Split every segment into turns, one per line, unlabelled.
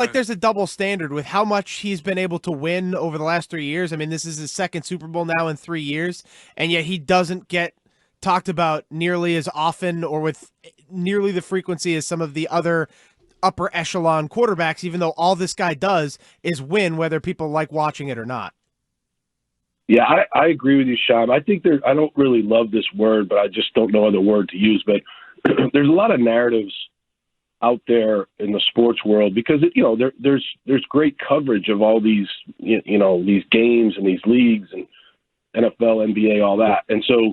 like there's a double standard with how much he's been able to win over the last 3 years. I mean, this is his second Super Bowl now in 3 years, and yet he doesn't get talked about nearly as often or with nearly the frequency as some of the other upper echelon quarterbacks, even though all this guy does is win, whether people like watching it or not.
Yeah, I agree with you, Sean. I think I don't really love this word, but I just don't know other word to use. But there's a lot of narratives out there in the sports world because there's great coverage of all these these games and these leagues and NFL, NBA, all that, and so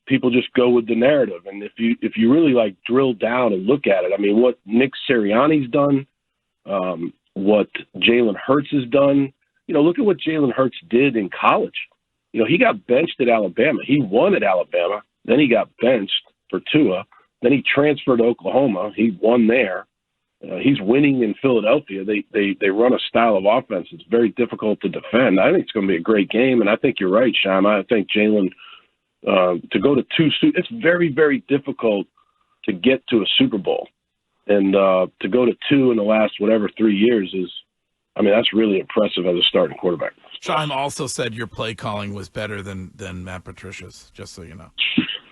people just go with the narrative. And if you really like drill down and look at it, I mean, what Nick Sirianni's done, what Jalen Hurts has done. Look at what Jalen Hurts did in college. He got benched at Alabama. He won at Alabama. Then he got benched for Tua. Then he transferred to Oklahoma. He won there. He's winning in Philadelphia. They run a style of offense that's very difficult to defend. I think it's going to be a great game, and I think you're right, Sean. I think Jalen to go to it's very, very difficult to get to a Super Bowl. And to go to two in the last, 3 years that's really impressive as a starting quarterback.
Sean also said your play calling was better than Matt Patricia's, just so you know.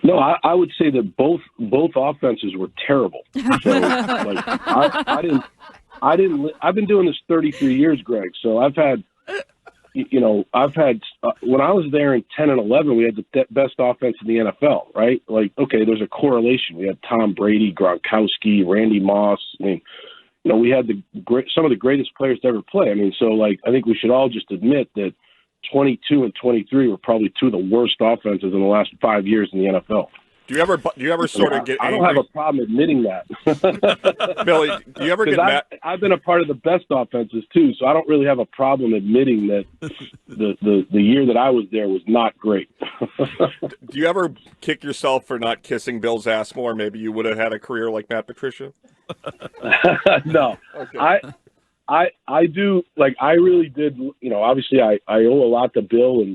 No, I would say that both offenses were terrible. So, I didn't. I've been doing this 33 years, Greg. So I've had when I was there in 10 and 11, we had the best offense in the NFL, right? Like, okay, there's a correlation. We had Tom Brady, Gronkowski, Randy Moss. I mean, we had some of the greatest players to ever play. I mean, so I think we should all just admit that 22 and 23 were probably two of the worst offenses in the last 5 years in the NFL.
Do you ever sort of get angry?
I don't have a problem admitting that.
Billy, do you ever get mad?
I've been a part of the best offenses too, so I don't really have a problem admitting that the year that I was there was not great.
Do you ever kick yourself for not kissing Bill's ass more? Maybe you would have had a career like Matt Patricia?
No.
Okay.
I do, I really did, obviously I owe a lot to Bill and